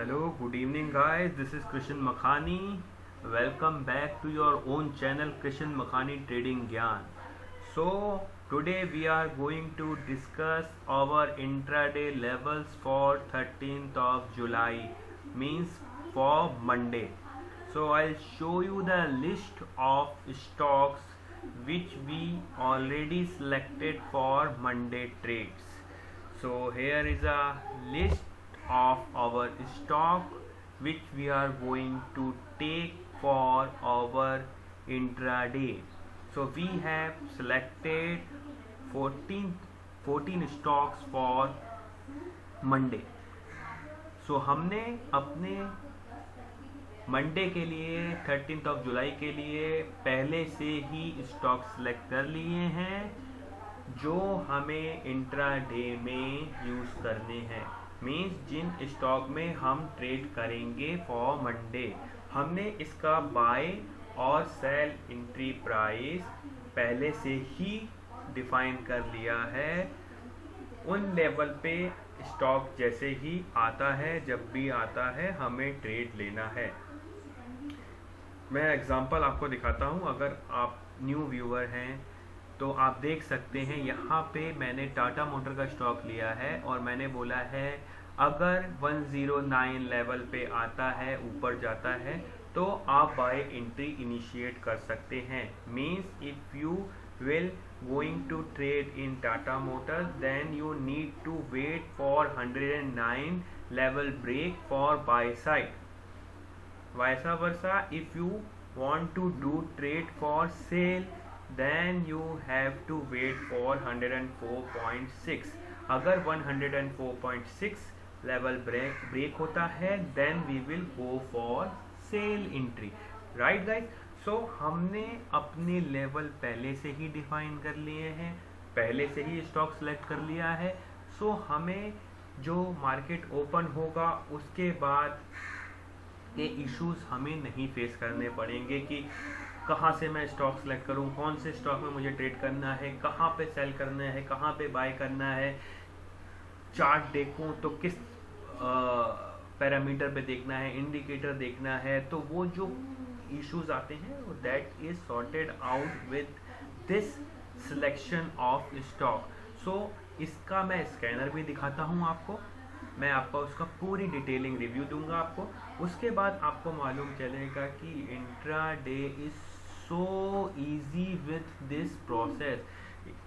Hello, good evening, guys. This is Krishan Makhani. Welcome back to your own channel, Krishan Makhani Trading Gyan. So, today we are going to discuss our intraday levels for 13th of July, means for Monday. So, I'll show you the list of stocks which we already selected for Monday trades. So here is a list of our stock which we are going to take for our intraday. So we have selected 14 stocks for Monday. So हमने अपने Monday के लिए 13th of July के लिए पहले से ही stock select कर लिए हैं जो हमें इंट्राडे में यूज़ करने हैं, मीन्स जिन स्टॉक में हम ट्रेड करेंगे फॉर मंडे। हमने इसका बाय और सेल एंट्री प्राइस पहले से ही डिफाइन कर लिया है। उन लेवल पे स्टॉक जैसे ही आता है, जब भी आता है, हमें ट्रेड लेना है। मैं एग्जांपल आपको दिखाता हूँ। अगर आप न्यू व्यूअर हैं तो आप देख सकते हैं यहाँ पे मैंने टाटा मोटर का स्टॉक लिया है और मैंने बोला है अगर 109 लेवल पे आता है, ऊपर जाता है, तो आप बाय एंट्री इनिशिएट कर सकते हैं। Means if you will going to trade in Tata Motors, then you need to wait for 109 level break for buy side. Vice versa, if you want to do trade for sale, then you have to wait for 104.6. अगर 104.6 level break होता है, then we will go for sale entry. Right guys? सो हमने अपने level पहले से ही define कर लिए हैं, पहले से ही स्टॉक सेलेक्ट कर लिया है। सो हमें जो मार्केट ओपन होगा उसके बाद के इश्यूज हमें नहीं फेस करने पड़ेंगे कि कहाँ से मैं स्टॉक सेलेक्ट करूँ, कौन से स्टॉक में मुझे ट्रेड करना है, कहाँ पे सेल करना है, कहाँ पे बाय करना है, चार्ट देखूँ तो किस पैरामीटर पे देखना है, इंडिकेटर देखना है। तो वो जो इश्यूज आते हैं that is sorted out with this selection of stock. So इसका मैं स्कैनर भी दिखाता हूँ आपको, मैं आपको उसका पूरी डिटेलिंग रिव्यू दूंगा आपको। उसके बाद आपको मालूम चलेगा कि intraday is so easy with this process.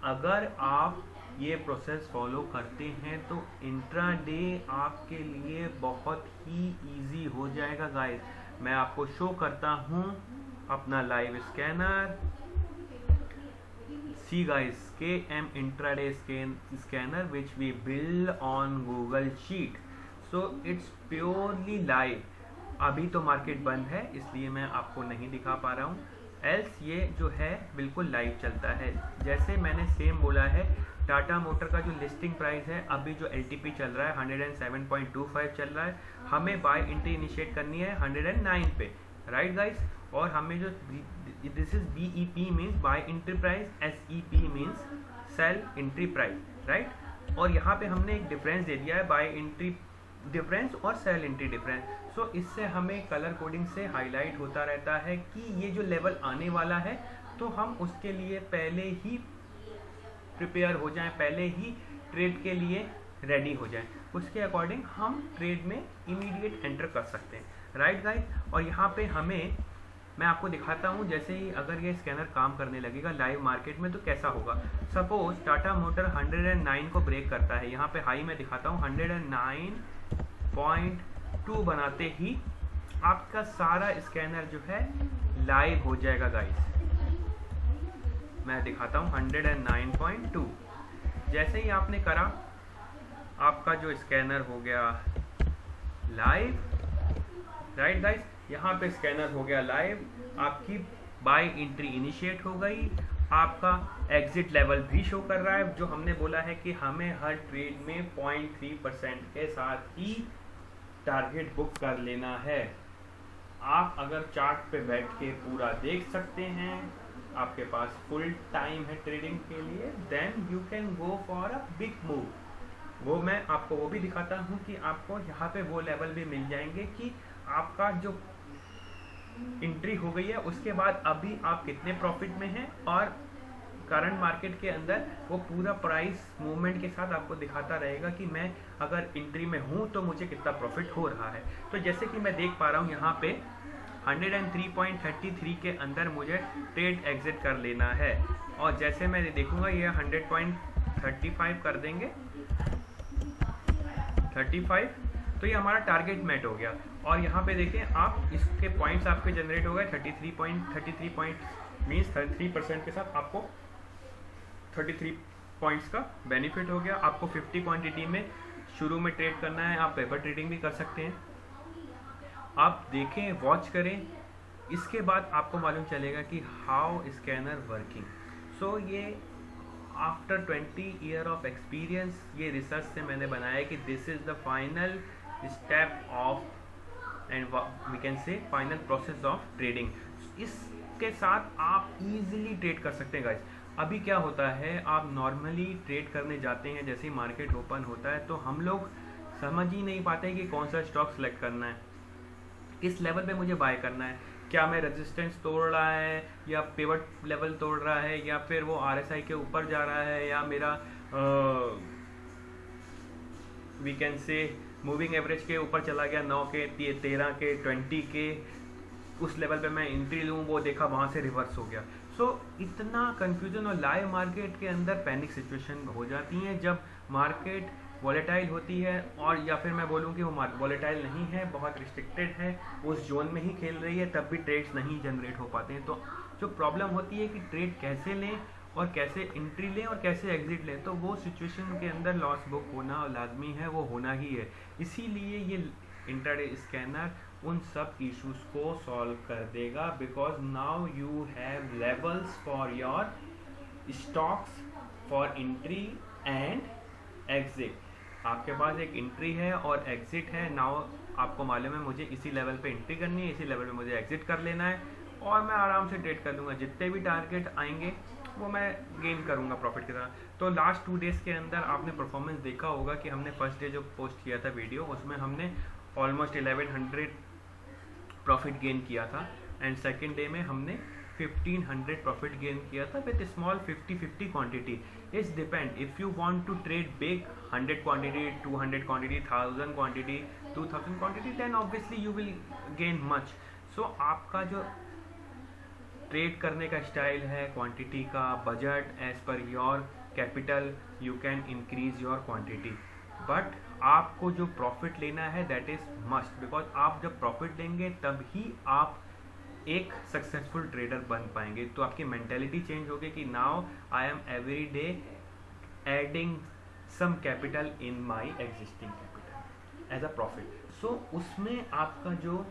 अगर आप ये प्रोसेस फॉलो करते हैं तो इंट्राडे आपके लिए बहुत ही इजी हो जाएगा गाइस। मैं आपको शो करता हूँ अपना live scanner. See guys, KM intraday scanner which we build on Google sheet. So it's purely live. अभी तो मार्केट बंद है इसलिए मैं आपको नहीं दिखा पा रहा हूँ, एल्स ये जो है बिल्कुल लाइव चलता है। जैसे मैंने सेम बोला है, टाटा मोटर का जो लिस्टिंग प्राइस है अभी जो LTP चल रहा है 107.25 चल रहा है, हमें बाय एंट्री इनिशिएट करनी है 109 पे। Right guys? और हमें जो this is BEP means buy entry price, SEP means sell entry price. Right? और यहाँ पे हमने एक डिफरेंस दे दिया है, बाय एंट्री डिफरेंस और सेल एंट्री डिफरेंस। सो इससे हमें कलर कोडिंग से हाईलाइट होता रहता है कि ये जो लेवल आने वाला है तो हम उसके लिए पहले ही प्रिपेयर हो जाएं, पहले ही ट्रेड के लिए रेडी हो जाएं। उसके अकॉर्डिंग हम ट्रेड में इमीडिएट एंटर कर सकते हैं। Right guys? और यहाँ पे मैं आपको दिखाता हूँ, जैसे ही अगर ये स्कैनर काम करने लगेगा लाइव मार्केट में तो कैसा होगा। सपोज टाटा मोटर 109 को ब्रेक करता है, यहाँ पे हाई में दिखाता हूँ 109.2 बनाते ही आपका सारा स्कैनर जो है लाइव हो जाएगा गाइस। मैं दिखाता हूँ 109.2। जैसे ही आपने करा आपका जो स्कैनर हो गया लाइव। Right guys? यहाँ पे स्कैनर हो गया लाइव, आपकी बाय एंट्री इनिशिएट हो गई, आपका एग्जिट लेवल भी शो कर रहा है। जो हमने बोला है कि हमें हर ट्रेड में 0.3% के साथ ही टारगेट बुक कर लेना है। आप अगर चार्ट पे बैठ के पूरा देख सकते हैं, आपके पास फुल टाइम है ट्रेडिंग के लिए, then you can go for a big move. वो मैं आपको वो भी दिखाता हूँ कि आपको यहाँ पे वो लेवल भी मिल जाएंगे कि आपका जो एंट्री हो गई है उसके बाद अभी आप कितने प्रॉफिट में हैं, और करंट मार्केट के अंदर वो पूरा प्राइस मूवमेंट के साथ आपको दिखाता रहेगा कि मैं अगर एंट्री में हूँ तो मुझे कितना प्रॉफिट हो रहा है। तो जैसे कि मैं देख पा रहा हूँ यहाँ पे 103.33 के अंदर मुझे ट्रेड एग्जिट कर लेना है, और जैसे मैं देखूंगा ये 100.35 कर देंगे 35, तो ये हमारा टारगेट मेट हो गया। और यहाँ पे देखें आप, इसके पॉइंट्स आपके जनरेट हो गए 33 पॉइंट मीन्स 3% के साथ आपको 33 पॉइंट्स का बेनिफिट हो गया। आपको 50 क्वांटिटी में शुरू में ट्रेड करना है, आप पेपर ट्रेडिंग भी कर सकते हैं। आप देखें, वॉच करें, इसके बाद आपको मालूम चलेगा कि हाउ स्कैनर वर्किंग। सो ये आफ्टर 20 ईयर ऑफ एक्सपीरियंस ये रिसर्च से मैंने बनाया कि this is the final step of and we can say final process of trading. इसके साथ आप इजीली ट्रेड कर सकते हैं गाइस। अभी क्या होता है, आप नॉर्मली ट्रेड करने जाते हैं, जैसे ही मार्केट ओपन होता है तो हम लोग समझ ही नहीं पाते कि कौन सा स्टॉक सेलेक्ट करना है, किस लेवल पे मुझे बाय करना है, क्या मैं रेजिस्टेंस तोड़ रहा है या पिवट लेवल तोड़ रहा है या फिर वो RSI के ऊपर जा रहा है या मेरा we can say moving average के ऊपर चला गया 9 के 13 के 20 के, उस लेवल पे मैं एंट्री लूँ, वो देखा वहाँ से रिवर्स हो गया। सो इतना कन्फ्यूजन, और लाइव मार्केट के अंदर पैनिक सिचुएशन हो जाती हैं जब मार्केट वॉलेटाइल होती है, और या फिर मैं बोलूँ कि वो वॉलेटाइल नहीं है, बहुत रिस्ट्रिक्टेड है, उस जोन में ही खेल रही है, तब भी ट्रेड्स नहीं जनरेट हो पाते हैं। तो जो प्रॉब्लम होती है कि ट्रेड कैसे लें और कैसे एंट्री लें और कैसे एग्जिट लें, तो वो सिचुएशन के अंदर लॉस बुक होना लाजमी है, वो होना ही है। इसीलिए ये इंट्राडे स्कैनर उन सब इश्यूज को सॉल्व कर देगा, because now you have levels for your stocks for entry and exit. आपके पास एक एंट्री है और एग्जिट है। नाउ आपको मालूम है मुझे इसी लेवल पे एंट्री करनी है, इसी लेवल पे मुझे एग्जिट कर लेना है, और मैं आराम से ट्रेड कर लूँगा। जितने भी टारगेट आएंगे वो मैं गेन करूँगा प्रॉफिट की तरह। तो लास्ट 2 डेज़ के अंदर आपने परफॉर्मेंस देखा होगा कि हमने फर्स्ट डे जो पोस्ट किया था वीडियो, उसमें हमने ऑलमोस्ट 1100 प्रॉफिट गेन किया था, एंड सेकेंड डे में हमने 1500 प्रॉफिट गेन किया था with small 50-50 quantity. It's depend, if you want to trade big 100 quantity, 200 quantity, 1000 quantity, 2000 quantity, then obviously you will gain much. So आपका जो ट्रेड करने का स्टाइल है, क्वांटिटी का budget as per your capital, you can increase your quantity, but आपको जो profit लेना है दैट इज़ मस्ट, बिकॉज आप जब प्रॉफिट लेंगे तब ही आप एक सक्सेसफुल ट्रेडर बन पाएंगे। तो आपकी मेंटेलिटी चेंज होगी कि now I am every day adding some capital in my existing capital as a profit. So उसमें आपका जो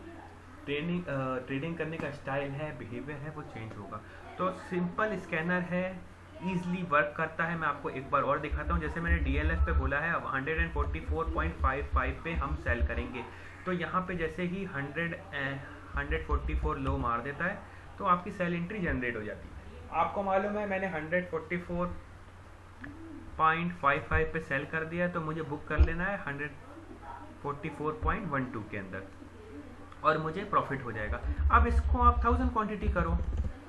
ट्रेडिंग करने का स्टाइल है, बिहेवियर है, वो चेंज होगा। तो सिंपल स्कैनर है, ईजिली वर्क करता है। मैं आपको एक बार और दिखाता हूँ। जैसे मैंने DLF पे बोला है, अब 144.55 पे हम सेल करेंगे, तो यहाँ पे जैसे ही 144 लो मार देता है तो आपकी सेल एंट्री जनरेट हो जाती है। आपको मालूम है मैंने 144.55 पे सेल कर दिया, तो मुझे बुक कर लेना है 144.12 के अंदर, और मुझे प्रॉफिट हो जाएगा। अब इसको आप 1000 क्वांटिटी करो,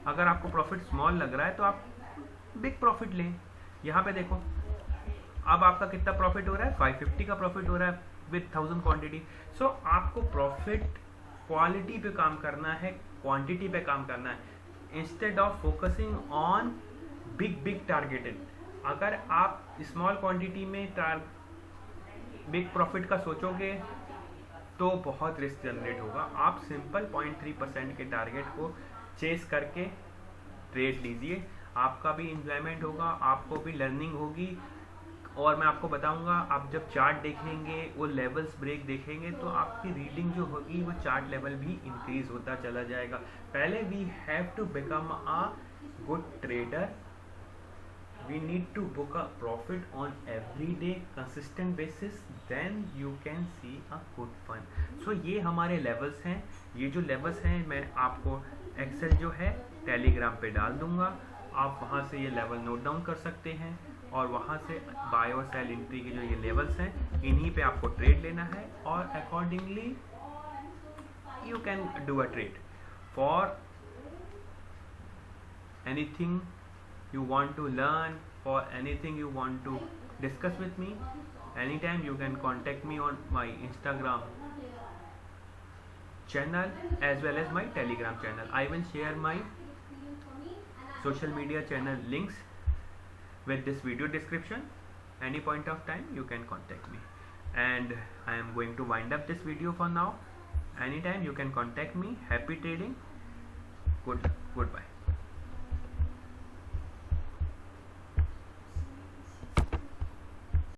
अगर आपको प्रॉफिट स्मॉल लग रहा है तो आप बिग प्रॉफिट लें। यहाँ पे देखो अब आपका कितना प्रॉफिट हो रहा है, 550 का प्रॉफिट हो रहा है विद 1000 क्वांटिटी। सो आपको प्रॉफिट क्वालिटी पे काम करना है, क्वांटिटी पे काम करना है, instead of focusing on big targeted. अगर आप स्मॉल क्वांटिटी में बिग प्रॉफिट का सोचोगे तो बहुत रिस्क जनरेट होगा। आप सिंपल 0.3% के टारगेट को चेस करके ट्रेड लीजिए, आपका भी एंजॉयमेंट होगा, आपको भी लर्निंग होगी, और मैं आपको बताऊंगा आप जब चार्ट देखेंगे, वो लेवल्स ब्रेक देखेंगे, तो आपकी रीडिंग जो होगी वो चार्ट लेवल भी इंक्रीज होता चला जाएगा। पहले we have to become a good trader, we need to book a profit on every day consistent basis, then you can see a good fun। so ये हमारे लेवल्स हैं। ये जो लेवल्स हैं मैं आपको एक्सेल जो है टेलीग्राम पे डाल दूंगा, आप वहाँ से ये लेवल नोट डाउन कर सकते हैं, और वहाँ से बाय और सेल एंट्री के जो ये लेवल्स हैं इन्हीं पे आपको ट्रेड लेना है और accordingly you can do a trade. For anything you want to learn, for anything you want to discuss with me, anytime you can contact me on my Instagram channel as well as my Telegram channel. I will share my social media channel links with this video description. Any point of time you can contact me, and I am going to wind up this video for now. Anytime you can contact me. Happy trading. Goodbye.